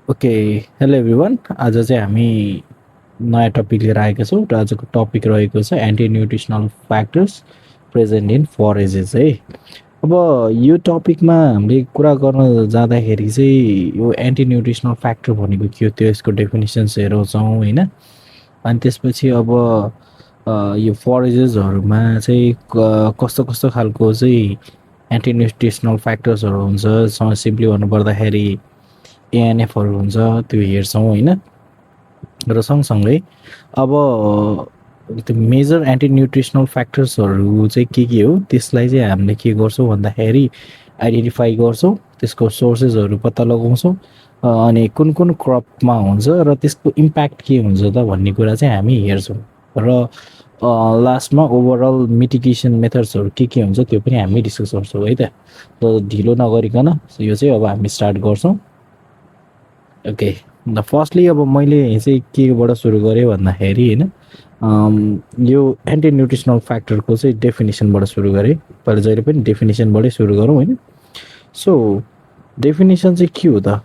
Okay, hello everyone. आज चाहिँ हामी नयाँ टपिक लिएर आएका छौँ र आजको टपिक रहेको छ anti nutritional factors present in forages है। अब यो टपिकमा हामीले कुरा गर्न जाँदाखेरि चाहिँ यो एन्टी न्युट्रिसनल फ्याक्टर भनेको के हो त्यो यसको डेफिनेसन्स हेर्छौँ होइन। अनि त्यसपछि अब यो फरेजेसहरूमा चाहिँ कस्तो कस्तो खालको चाहिँ एन्टी न्युट्रिसनल फ्याक्टर्सहरू हुन्छ, सिम्पली भन्नुपर्दाखेरि एएनएफहरू हुन्छ, त्यो हेर्छौँ होइन। र सँगसँगै अब त्यो मेजर एन्टी न्युट्रिसनल फ्याक्टर्सहरू चाहिँ के हो त्यसलाई चाहिँ हामीले के गर्छौँ भन्दाखेरि आइडेन्टिफाई गर्छौँ, त्यसको सोर्सेसहरू पत्ता लगाउँछौँ, अनि कुन कुन क्रपमा हुन्छ र त्यसको इम्प्याक्ट के हुन्छ त भन्ने कुरा चाहिँ हामी हेर्छौँ। र लास्टमा ओभरअल मिटिगेसन मेथड्सहरू के हुन्छ त्यो पनि हामी डिस्कस गर्छौँ है त। ढिलो नगरिकन यो चाहिँ अब हामी स्टार्ट गर्छौँ। ओके, अन्त फर्स्टली अब मैले चाहिँ केबाट सुरु गरेँ भन्दाखेरि होइन, यो एन्टी न्युट्रिसनल फ्याक्टरको चाहिँ डेफिनेसनबाट सुरु गरेँ। पहिला जहिले पनि डेफिनेसनबाटै सुरु गरौँ होइन। सो डेफिनेसन चाहिँ के हो त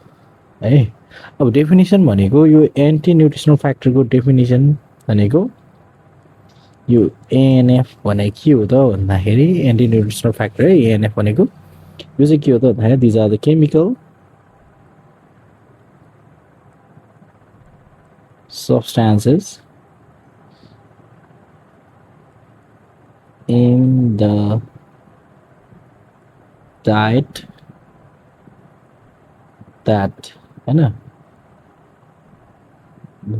है। अब डेफिनेसन भनेको यो एन्टी न्युट्रिसनल फ्याक्टरको डेफिनेसन भनेको यो एएनएफ भनेको के हो त भन्दाखेरि एन्टी न्युट्रिसनल फ्याक्टर है एएनएफ भनेको यो चाहिँ के हो त भन्दाखेरि these are the chemical substances in the diet that होइन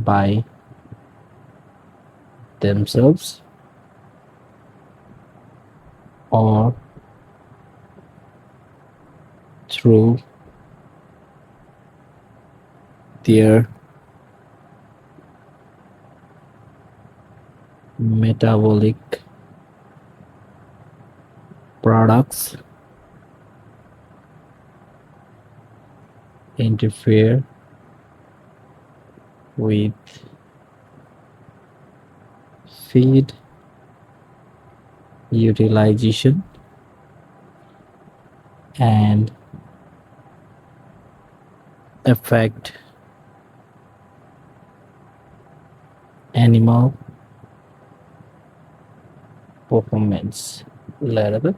by themselves or through their metabolic products interfere with feed utilization and affect animal performance ल्याएर त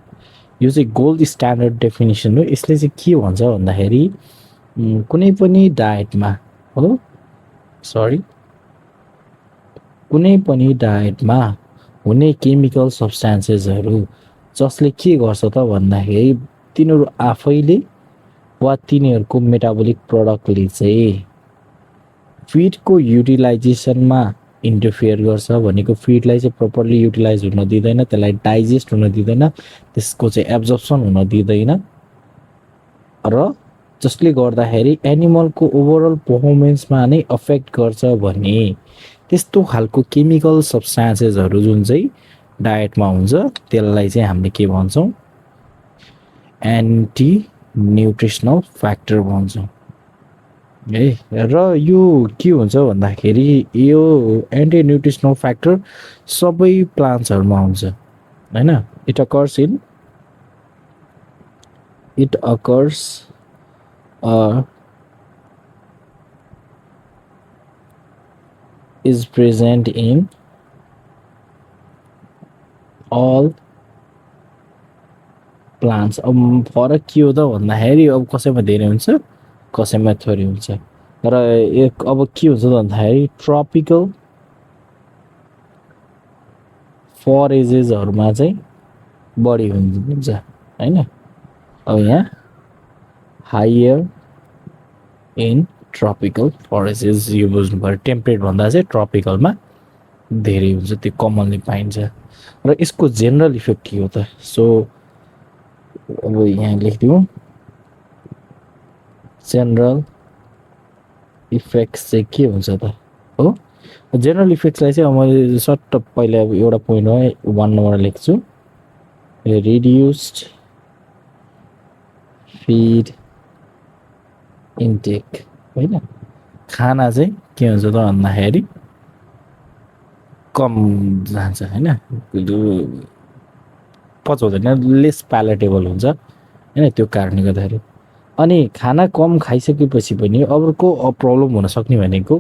यो चाहिँ गोल्ड स्ट्यान्डर्ड डेफिनेसन हो। यसले चाहिँ के भन्छ भन्दाखेरि कुनै पनि डायटमा हो कुनै पनि डायटमा हुने केमिकल सब्सटेन्सेसहरू जसले के गर्छ त भन्दाखेरि तिनीहरू आफैले वा तिनीहरूको मेटाबोलिक प्रडक्टले चाहिँ फिडको युटिलाइजेसनमा इन्टरफियर गर्छ। भनेको फिडलाई चाहिँ प्रपरली युटिलाइज हुन दिँदैन, त्यसलाई डाइजेस्ट हुन दिँदैन, त्यसको चाहिँ एब्जर्प्सन हुन दिँदैन, र जसले गर्दाखेरि एनिमलको ओभरअल पर्फर्मेन्समा नै अफेक्ट गर्छ भने त्यस्तो खालको केमिकल सब्सटेन्सेसहरू जुन चाहिँ डायटमा हुन्छ त्यसलाई चाहिँ हामीले के भन्छौँ एन्टी न्युट्रिसनल फ्याक्टर भन्छौँ है। र यो के हुन्छ भन्दाखेरि यो एन्टी न्युट्रिसनल फ्याक्टर सबै प्लान्ट्सहरूमा हुन्छ होइन। It occurs is present in all plants। अब फरक के हो त भन्दाखेरि अब कसैमा धेरै हुन्छ कसैमा थोरै हुन्छ। र अब के हुन्छ त भन्दाखेरि ट्रपिकल फरेजेसहरूमा चाहिँ बढी हुन्छ होइन। अब यहाँ हायर इन ट्रपिकल फरेजेस यो बुझ्नु पऱ्यो। टेम्परेट भन्दा चाहिँ ट्रपिकलमा धेरै हुन्छ, त्यो कमनली पाइन्छ। र यसको जेनरल इफेक्ट के हो त। सो अब यहाँ लेखिदिउँ जेनरल इफेक्ट्स चाहिँ के हुन्छ त हो। जेनरल इफेक्ट्सलाई चाहिँ मैले सर्ट पहिला अब एउटा पोइन्टमा 1 नम्बर लेख्छु, रिड्युस्ड फिड इन्टेक होइन। खाना चाहिँ के हुन्छ त भन्दाखेरि कम जान्छ होइन, पचाउँदैन, लेस प्यालेटेबल हुन्छ होइन। त्यो कारणले गर्दाखेरि अनि खाना कम खाइसकेपछि पनि अर्को प्रब्लम हुन सक्ने भनेको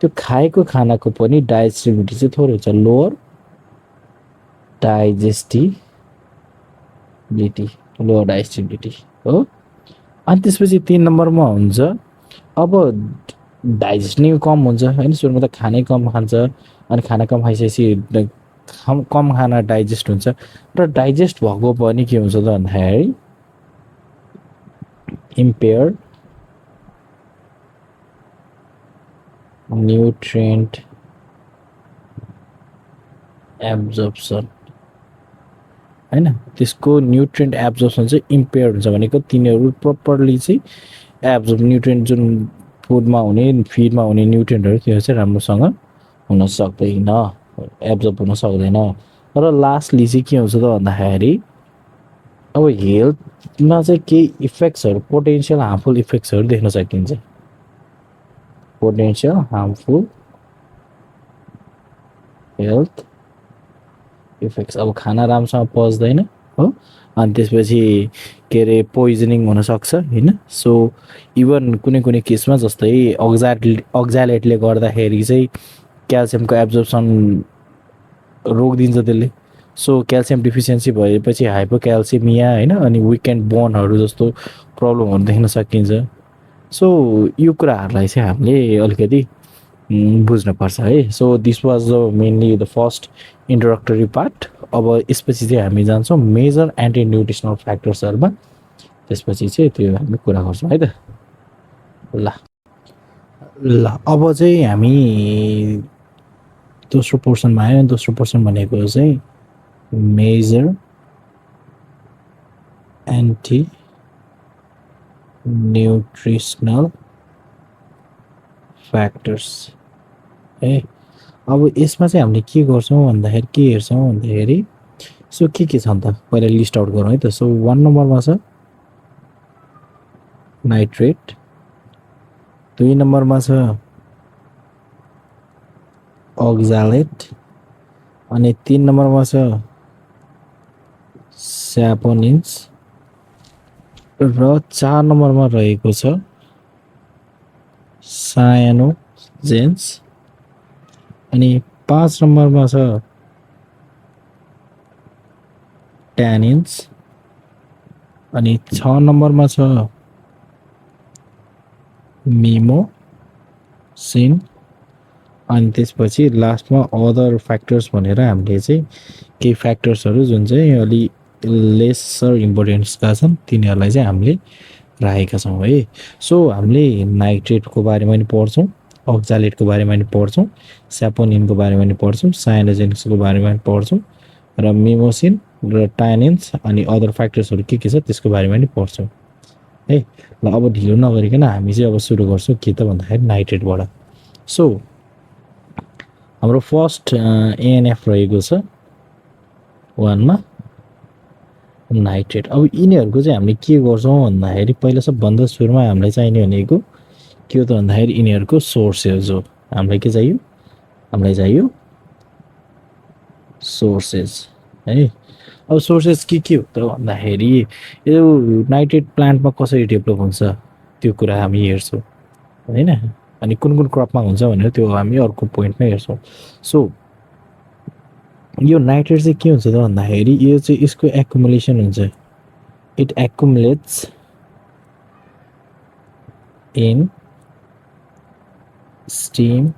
त्यो खाएको खानाको पनि डाइजेस्टिबिलिटी चाहिँ थोरै हुन्छ, लोवर डाइजेस्टिबिलिटी, लोवर डाइजेस्टिबिलिटी हो। अनि त्यसपछि 3 नम्बरमा हुन्छ अब डाइजेस्ट नै कम हुन्छ होइन, सुरुमा त खानै कम खान्छ अनि खाना कम खाइसकेपछि कम खाना डाइजेस्ट हुन्छ र डाइजेस्ट भएको पनि के हुन्छ त भन्दाखेरि इम्पेयर न्युट्रिएन्ट एब्जर्प्सन होइन, त्यसको न्युट्रिएन्ट एब्जर्प्सन चाहिँ इम्पेयर हुन्छ भनेको तिनीहरू प्रपरली चाहिँ एब्जर्ब न्युट्रिएन्ट जुन फुडमा हुने फिडमा हुने न्युट्रिएन्टहरू त्यो चाहिँ राम्रोसँग हुन सक्दैन, एब्जर्ब हुन सक्दैन। र लास्टली चाहिँ के हुन्छ त भन्दाखेरि अब हेल्थमा चाहिँ केही इफेक्ट्सहरू, पोटेन्सियल हार्मफुल इफेक्ट्सहरू देख्न सकिन्छ, पोटेन्सियल हार्मफुल हेल्थ इफेक्ट्स। अब खाना राम्रोसँग पच्दैन हो, अनि त्यसपछि के अरे पोइजनिङ हुनसक्छ होइन। सो इभन कुनै कुनै केसमा जस्तै अक्जालेटले गर्दाखेरि चाहिँ क्याल्सियमको एब्जर्प्सन रोकिदिन्छ त्यसले। सो क्याल्सियम डिफिसियन्सी भएपछि हाइपोक्याल्सिमिया होइन, अनि विकेन्ड बोनहरू जस्तो प्रब्लमहरू देख्न सकिन्छ। सो यो कुराहरूलाई चाहिँ हामीले अलिकति बुझ्नुपर्छ है। So this was mainly the first introductory part. अब यसपछि चाहिँ हामी जान्छौँ मेजर एन्टी न्युट्रिसनल फ्याक्टर्सहरूमा, त्यसपछि चाहिँ त्यो हामी कुरा गर्छौँ है त। ल अब चाहिँ हामी दोस्रो पोर्सनमा आयो। दोस्रो पोर्सन भनेको चाहिँ मेजर एन्टी न्युट्रिसनल फ्याक्टर्स है। अब यसमा चाहिँ हामीले के गर्छौँ भन्दाखेरि के हेर्छौँ भन्दाखेरि सो के छ त पहिला लिस्ट आउट गरौँ है त। सो 1 नम्बरमा छ नाइट्रेट, 2 नम्बरमा छ अक्जालेट, अनि 3 नम्बरमा छ स्यापोनिन्स, र 4 नम्बरमा रहेको छ सायानोजेन्स, अनि 5 नम्बरमा छ ट्यानिन्स, अनि 6 नम्बरमा छ मिमोसिन, अनि त्यसपछि लास्टमा अदर फ्याक्टर्स भनेर हामीले चाहिँ केही फ्याक्टर्सहरू जुन चाहिँ अलि लेसर इम्पोर्टेन्सका छन् तिनीहरूलाई चाहिँ हामीले राखेका छौँ है। सो हामीले नाइट्रेटको बारेमा पनि पढ्छौँ, अक्जालेटको बारेमा पनि पढ्छौँ, स्यापोनिनको बारेमा पनि पढ्छौँ, साइनोजेन्सको बारेमा पनि पढ्छौँ, र मिमोसिन र टाइनिन्स अनि अदर फ्याक्टर्सहरू के छ त्यसको बारेमा पनि पढ्छौँ है। ल अब ढिलो नगरिकन हामी चाहिँ अब सुरु गर्छौँ के त भन्दाखेरि नाइट्रेटबाट। सो हाम्रो फर्स्ट एएनएफ रहेको छ 1मा नाइट्रेट। अब यिनीहरूको चाहिँ हामीले के गर्छौँ भन्दाखेरि पहिला सबभन्दा सुरुमा हामीलाई चाहिने भनेको के हो त भन्दाखेरि यिनीहरूको सोर्सेस हो। हामीलाई के चाहियो, हामीलाई चाहियो सोर्सेस है। अब सोर्सेस के हो त भन्दाखेरि यो नाइट्रेट प्लान्टमा कसरी डेभलप हुन्छ त्यो कुरा हामी हेर्छौँ होइन, अनि कुन कुन क्रपमा हुन्छ भनेर त्यो हामी अर्को पोइन्टमा हेर्छौँ। सो यो नाइट्रेट चाहिँ के हुन्छ त भन्दाखेरि यो चाहिँ यसको एक्युमुलेसन हुन्छ, it accumulates in stem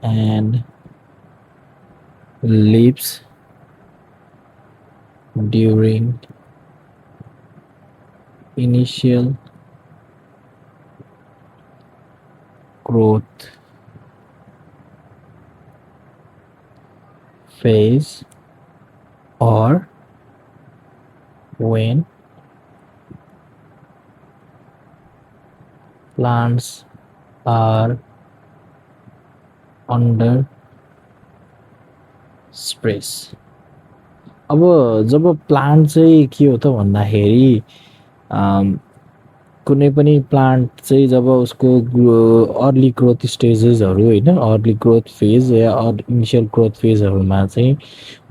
and leaves during initial growth phase or when plants are under stress। अब जब प्लान्ट चाहिँ के हो त भन्दाखेरि कुनै पनि प्लान्ट चाहिँ जब उसको अर्ली ग्रोथ स्टेजेसहरू होइन, अर्ली ग्रोथ फेज या इनिसियल ग्रोथ फेजहरूमा चाहिँ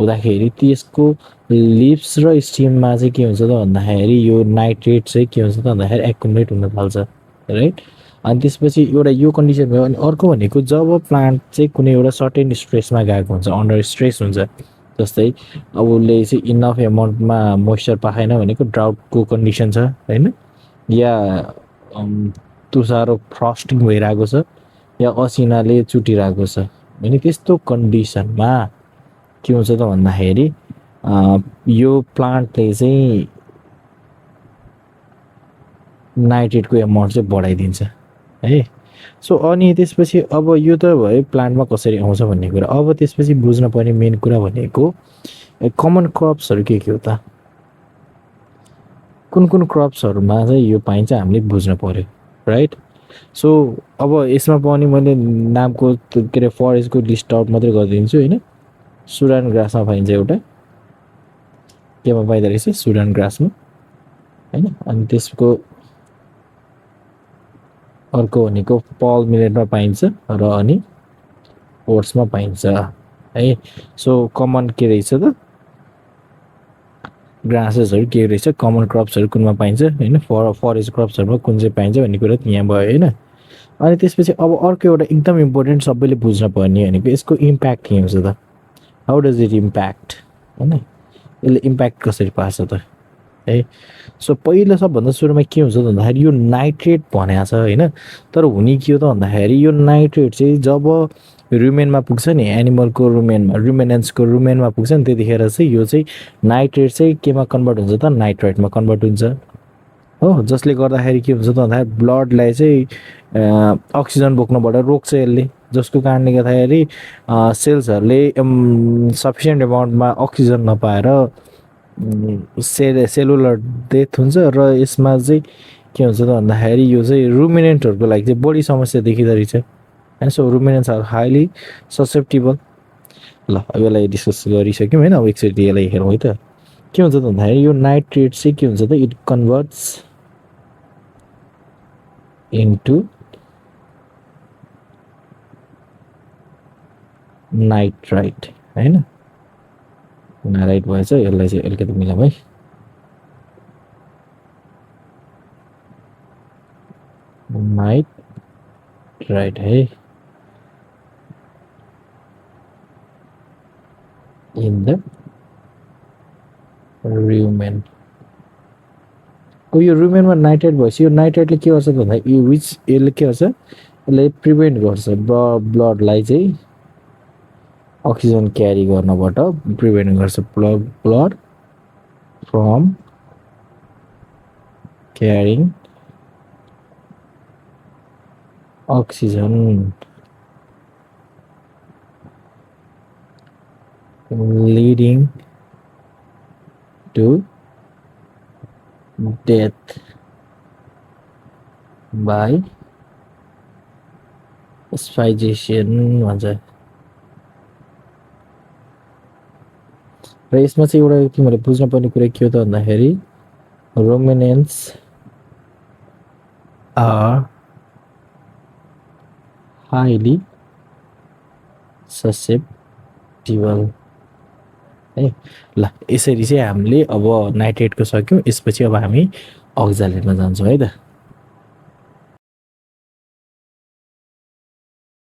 हुँदाखेरि त्यसको लिप्स र स्टिममा चाहिँ के हुन्छ त भन्दाखेरि यो नाइट्रेट चाहिँ के हुन्छ त भन्दाखेरि एकुमुलेट हुन थाल्छ, राइट? अनि त्यसपछि एउटा यो कन्डिसन भयो। अनि अर्को भनेको जब प्लान्ट चाहिँ कुनै एउटा सर्टेन स्ट्रेसमा गएको हुन्छ, अन्डर स्ट्रेस हुन्छ, जस्तै अब उसले चाहिँ इनफ एमाउन्टमा मोइस्चर पाएन भनेको ड्राउटको कन्डिसन छ होइन, या तुसारो फ्रस्टिङ भइरहेको छ, या असिनाले चुटिरहेको छ होइन, त्यस्तो कन्डिसनमा के हुन्छ त भन्दाखेरि यो प्लान्टले चाहिँ नाइट्रेटको एमाउन्ट चाहिँ बढाइदिन्छ है। सो अनि त्यसपछि अब यो त भयो प्लान्टमा कसरी आउँछ भन्ने कुरा। अब त्यसपछि बुझ्नुपर्ने मेन कुरा भनेको कमन क्रप्सहरू के हो त, कुन कुन क्रप्सहरूमा चाहिँ यो पाइन्छ हामीले बुझ्नु पऱ्यो, राइट? सो अब यसमा पनि मैले नामको के अरे फरेस्टको लिस्ट आउट मात्रै गरिदिन्छु होइन। सुडान ग्रासमा पाइन्छ एउटा, केमा पाइँदो रहेछ सुडान ग्रासमा होइन। अनि त्यसको अर्को भनेको पल मिलेटमा पाइन्छ र अनि ओट्समा पाइन्छ है। सो कमन के रहेछ त ग्रासेसहरू के रहेछ, कमन क्रप्सहरू कुनमा पाइन्छ होइन, फरेस्ट क्रप्सहरूमा कुन चाहिँ पाइन्छ भन्ने कुरा यहाँ भयो होइन। अनि त्यसपछि अब अर्को एउटा एकदम इम्पोर्टेन्ट सबैले बुझ्न पर्ने भनेको यसको इम्प्याक्ट के हुन्छ त, हाउ डज इट इम्प्याक्ट होइन, यसले इम्प्याक्ट कसरी पार्छ त है। सो पहिलो सबभन्दा सुरुमा के हुन्छ त भन्दाखेरि यो नाइट्रेट भनेको छ होइन, तर हुने के हो त भन्दाखेरि यो नाइट्रेट चाहिँ जब रुमेनमा पुग्छ नि, एनिमलको रुमेनमा, रुमेनेन्सको रुमेनमा पुग्छ नि, त्यतिखेर चाहिँ यो चाहिँ नाइट्रेट चाहिँ केमा कन्भर्ट हुन्छ त, नाइट्रेटमा कन्भर्ट हुन्छ हो। जसले गर्दाखेरि के हुन्छ त भन्दाखेरि ब्लडलाई चाहिँ अक्सिजन बोक्नबाट रोक्छ यसले, जसको कारणले गर्दाखेरि सेल्सहरूले सफिसियन्ट एमाउन्टमा अक्सिजन नपाएर सेलुलर डेथ हुन्छ। र यसमा चाहिँ के हुन्छ त भन्दाखेरि यो चाहिँ रुमिनेन्टहरूको लागि चाहिँ बढी समस्या देखिँदो रहेछ होइन। So ruminants are highly susceptible. ल अब यसलाई डिस्कस गरिसक्यौँ होइन। अब एकचोटि यसलाई हेरौँ है त, के हुन्छ त भन्दाखेरि यो नाइट्रेट चाहिँ के हुन्छ त, इट कन्भर्ट्स इन्टु नाइट्राइट होइन। नाइट्राइट भएछ, यसलाई चाहिँ अलिकति मिलाउँ है। नाइट्राइट है इन द रुमेन। अब यो रुमेनमा नाइट्रेट भएपछि यो नाइट्रेटले के गर्छ भन्दा यसले के गर्छ, यसले प्रिभेन्ट गर्छ ब्लडलाई चाहिँ अक्सिजन क्यारी गर्नबाट प्रिभेन्ट गर्छ, blood from carrying oxygen leading to death by asphyxiation भन्छ। र यसमा चाहिँ एउटा तिमीले बुझ्नुपर्ने कुरा के हो त भन्दाखेरि रुमिनेन्ट्स आर हाइली ससेप्टिबल है। ल यसरी चाहिँ हामीले अब नाइट्रेटको सक्यौँ। यसपछि अब हामी अक्जालेटमा जान्छौँ है त।